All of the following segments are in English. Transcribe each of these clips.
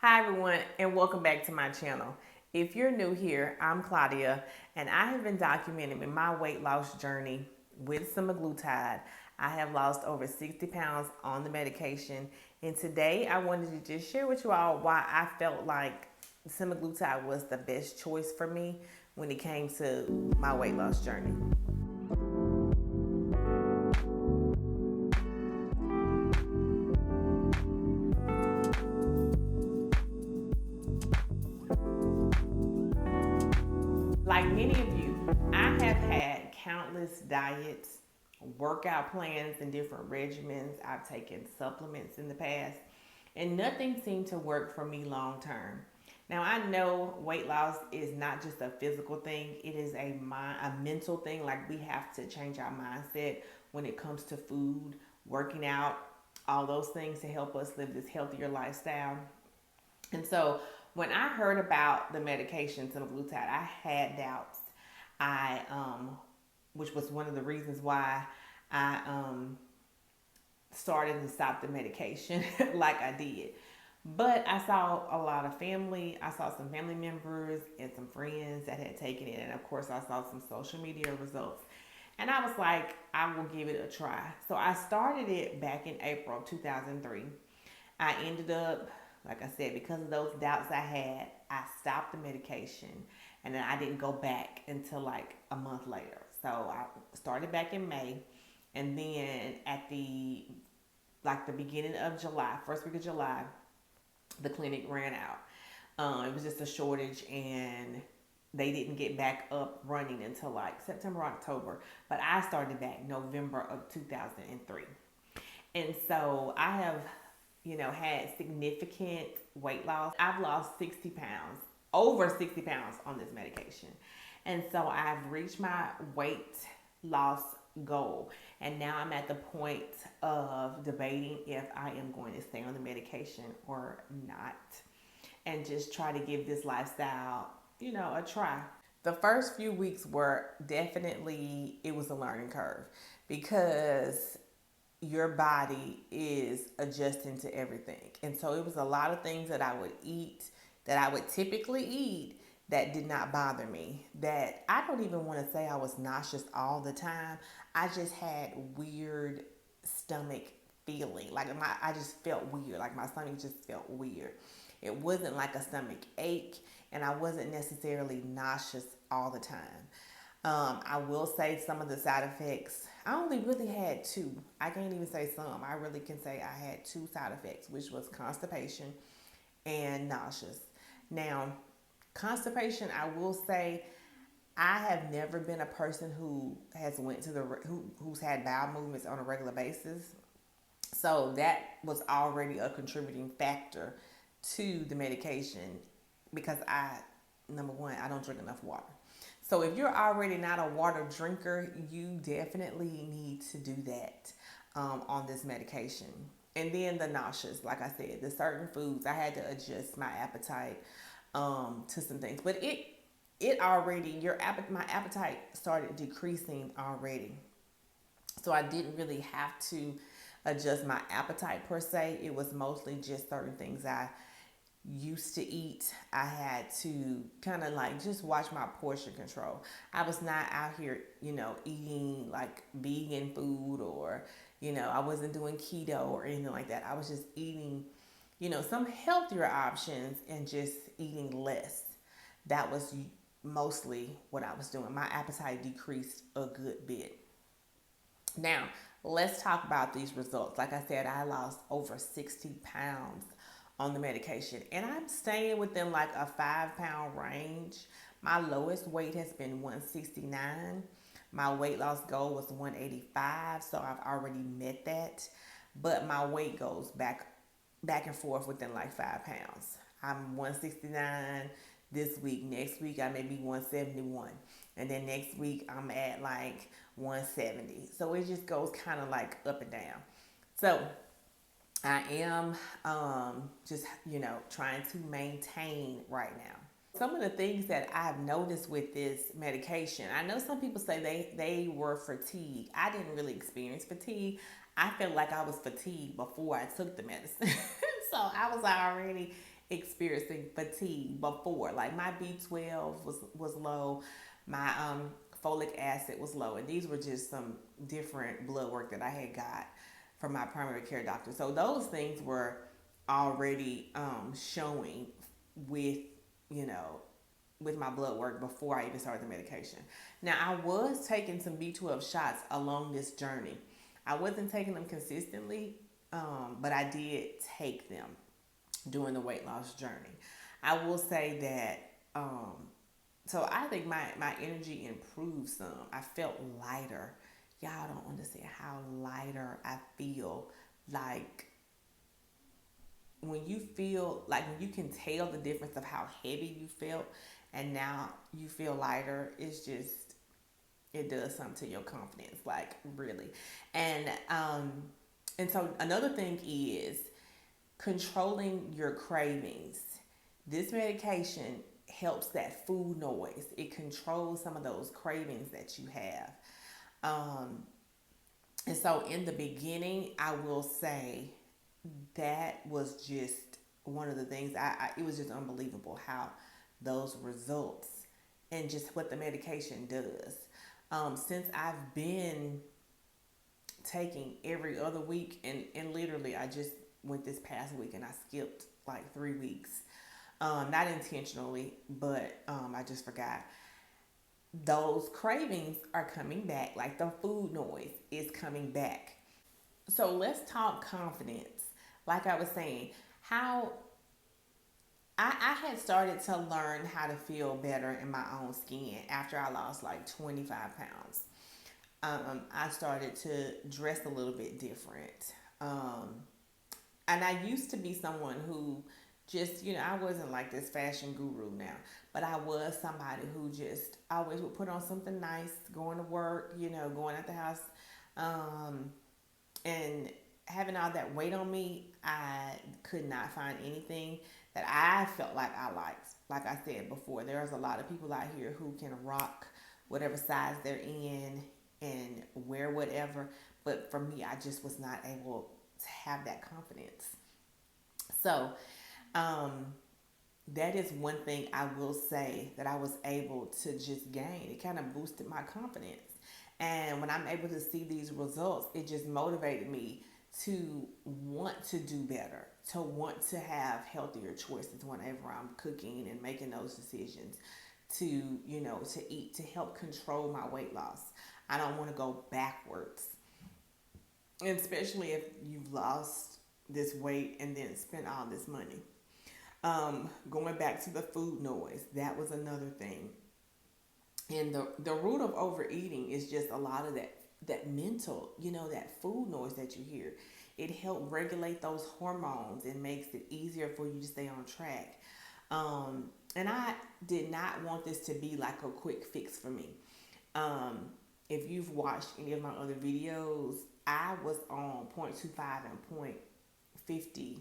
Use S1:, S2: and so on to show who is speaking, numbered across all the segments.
S1: Hi everyone, and welcome back to my channel. If you're new here, I'm Claudia, and I have been documenting my weight loss journey with semaglutide. I have lost over 60 pounds on the medication, and today I wanted to just share with you all why I felt like semaglutide was the best choice for me when it came to my weight loss journey. Like many of you, I have had countless diets, workout plans, and different regimens. I've taken supplements in the past, and nothing seemed to work for me long term. Now, I know weight loss is not just a physical thing, it is a mental thing. Like, we have to change our mindset when it comes to food, working out, all those things to help us live this healthier lifestyle. And so when I heard about the medication semaglutide, I had doubts. I which was one of the reasons why I started and stopped the medication like I did. But I saw a lot of family. I saw some family members and some friends that had taken it, and of course, I saw some social media results. And I was like, I will give it a try. So I started it back in April of 2003. I ended up, like I said, because of those doubts I had, I stopped the medication, and then I didn't go back until like a month later. So I started back in May, and then at the beginning of July, first week of July, the clinic ran out. It was just a shortage, and they didn't get back up running until like September, October. But I started back November of 2003. And so I have, had significant weight loss. I've lost 60 pounds, over 60 pounds on this medication. And so I've reached my weight loss goal. And now I'm at the point of debating if I am going to stay on the medication or not, and just try to give this lifestyle, a try. The first few weeks were definitely, it was a learning curve because your body is adjusting to everything. And so it was a lot of things that I would eat, that I would typically eat, that did not bother me. That I don't even want to say I was nauseous all the time. I just had weird stomach feeling. I just felt weird. Like my stomach just felt weird. It wasn't like a stomach ache, and I wasn't necessarily nauseous all the time. I will say some of the side effects, I only really had two. I can't even say some. I really can say I had two side effects, which was constipation and nauseous. Now, constipation, I will say, I have never been a person who has went to who's had bowel movements on a regular basis. So that was already a contributing factor to the medication because number one, I don't drink enough water. So if you're already not a water drinker, you definitely need to do that on this medication. And then the nauseous, like I said, the certain foods, I had to adjust my appetite to some things. But it already, my appetite started decreasing already. So I didn't really have to adjust my appetite per se. It was mostly just certain things I used to eat. I had to kind of like just watch my portion control. I was not out here, eating like vegan food, or, I wasn't doing keto or anything like that. I was just eating, some healthier options and just eating less. That was mostly what I was doing. My appetite decreased a good bit. Now, let's talk about these results. Like I said, I lost over 60 pounds on the medication, and I'm staying within like a 5 pound range. My lowest weight has been 169. My weight loss goal was 185, so I've already met that. But my weight goes back and forth within like 5 pounds. I'm 169 this week. Next week I may be 171. And then next week I'm at like 170. So it just goes kind of like up and down. So I am just, trying to maintain right now. Some of the things that I've noticed with this medication, I know some people say they were fatigued. I didn't really experience fatigue. I felt like I was fatigued before I took the medicine. So I was already experiencing fatigue before. Like my B12 was low, my folic acid was low, and these were just some different blood work that I had got from my primary care doctor. So those things were already showing with, you know, with my blood work before I even started the medication. Now, I was taking some B12 shots along this journey. I wasn't taking them consistently, but I did take them during the weight loss journey. I will say that, so I think my energy improved some. I felt lighter. Y'all don't understand how lighter I feel. Like when you feel, like when you can tell the difference of how heavy you felt and now you feel lighter, it's just, it does something to your confidence, like really. And so another thing is controlling your cravings. This medication helps that food noise. It controls some of those cravings that you have. Um, and so in the beginning, I will say that was just one of the things. It was just unbelievable how those results and just what the medication does. Since I've been taking every other week, and literally I just went this past week and I skipped like 3 weeks. Not intentionally, but I just forgot. Those cravings are coming back, like the food noise is coming back. So let's talk confidence. Like I was saying, how I had started to learn how to feel better in my own skin after I lost like 25 pounds. I started to dress a little bit different. And I used to be someone who just, I wasn't like this fashion guru now, but I was somebody who just always would put on something nice, going to work, going out the house. Um, and having all that weight on me, I could not find anything that I felt like I liked. Like I said before, there's a lot of people out here who can rock whatever size they're in and wear whatever. But for me, I just was not able to have that confidence. So, um, that is one thing I will say that I was able to just gain. It kind of boosted my confidence. And when I'm able to see these results, it just motivated me to want to do better, to want to have healthier choices whenever I'm cooking and making those decisions, to, to eat, to help control my weight loss. I don't want to go backwards. And especially if you've lost this weight and then spent all this money. Going back to the food noise, that was another thing. And the root of overeating is just a lot of that mental, that food noise that you hear. It helps regulate those hormones and makes it easier for you to stay on track. And I did not want this to be like a quick fix for me. If you've watched any of my other videos, I was on 0.25 and 0.50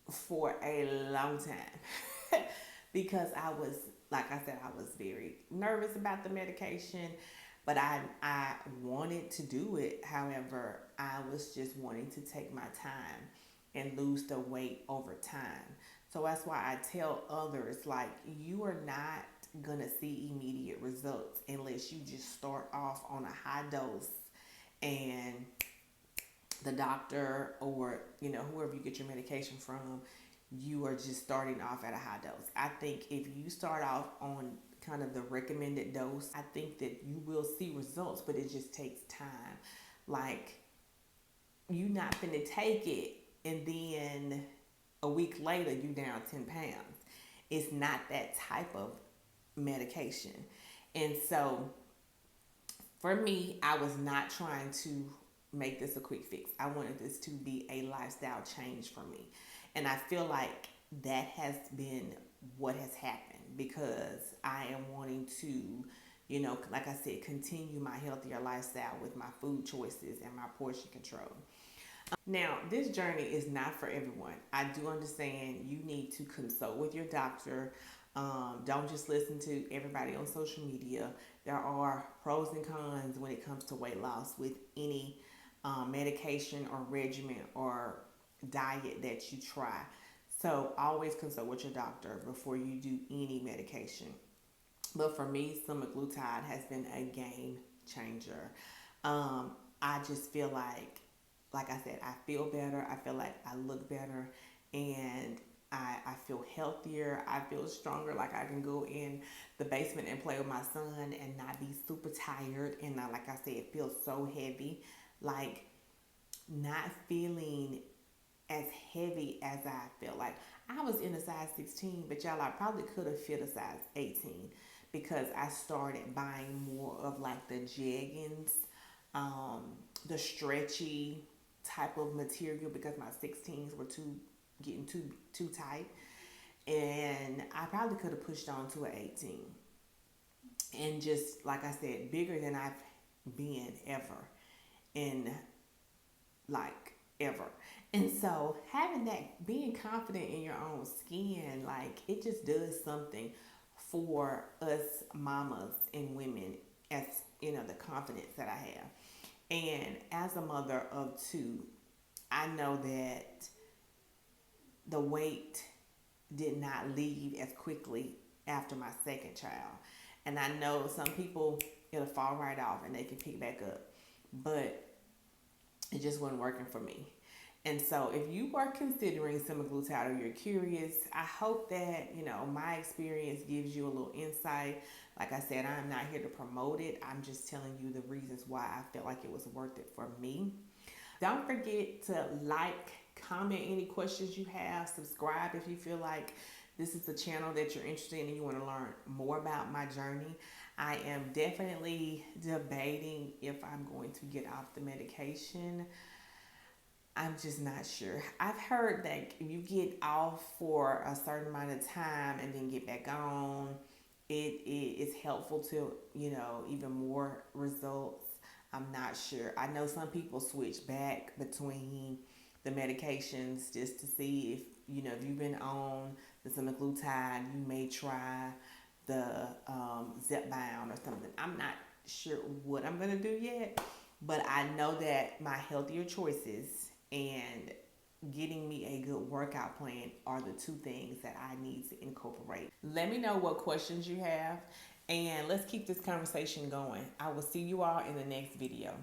S1: for a long time because I was, like I said, I was very nervous about the medication, but I wanted to do it. However, I was just wanting to take my time and lose the weight over time. So that's why I tell others, like, you are not going to see immediate results unless you just start off on a high dose and the doctor or whoever you get your medication from, you are just starting off at a high dose. I think if you start off on kind of the recommended dose, I think that you will see results, but it just takes time. Like, you not finna take it and then a week later you down 10 pounds. It's not that type of medication. And so for me, I was not trying to make this a quick fix. I wanted this to be a lifestyle change for me. And I feel like that has been what has happened because I am wanting to, like I said, continue my healthier lifestyle with my food choices and my portion control. Now, this journey is not for everyone. I do understand you need to consult with your doctor. Don't just listen to everybody on social media. There are pros and cons when it comes to weight loss with any medication or regimen or diet that you try. So always consult with your doctor before you do any medication. But for me, semaglutide has been a game changer. I just feel like I said, I feel better. I feel like I look better, and I feel healthier. I feel stronger. Like I can go in the basement and play with my son and not be super tired. And not, like I said, it feels so heavy. Like not feeling as heavy as I felt. Like I was in a size 16, but y'all, I probably could have fit a size 18 because I started buying more of like the jeggings, um, the stretchy type of material because my 16s were getting too tight, and I probably could have pushed on to an 18, and just like I said, bigger than I've been ever, in like ever. And so having that, being confident in your own skin, like it just does something for us mamas and women, as you know, the confidence that I have. And as a mother of two, I know that the weight did not leave as quickly after my second child. And I know some people, it'll fall right off and they can pick back up. But it just wasn't working for me. And so if you are considering semaglutide or you're curious, I hope that, you know, my experience gives you a little insight. Like I said, I'm not here to promote it. I'm just telling you the reasons why I felt like it was worth it for me. Don't forget to like, comment any questions you have, subscribe if you feel like this is the channel that you're interested in and you want to learn more about my journey. I am definitely debating if I'm going to get off the medication. I'm just not sure. I've heard that if you get off for a certain amount of time and then get back on, it is helpful to, you know, even more results. I'm not sure. I know some people switch back between the medications just to see if, you know, if you've been on the semaglutide, you may try the Zepbound or something. I'm not sure what I'm going to do yet, but I know that my healthier choices and getting me a good workout plan are the two things that I need to incorporate. Let me know what questions you have, and let's keep this conversation going. I will see you all in the next video.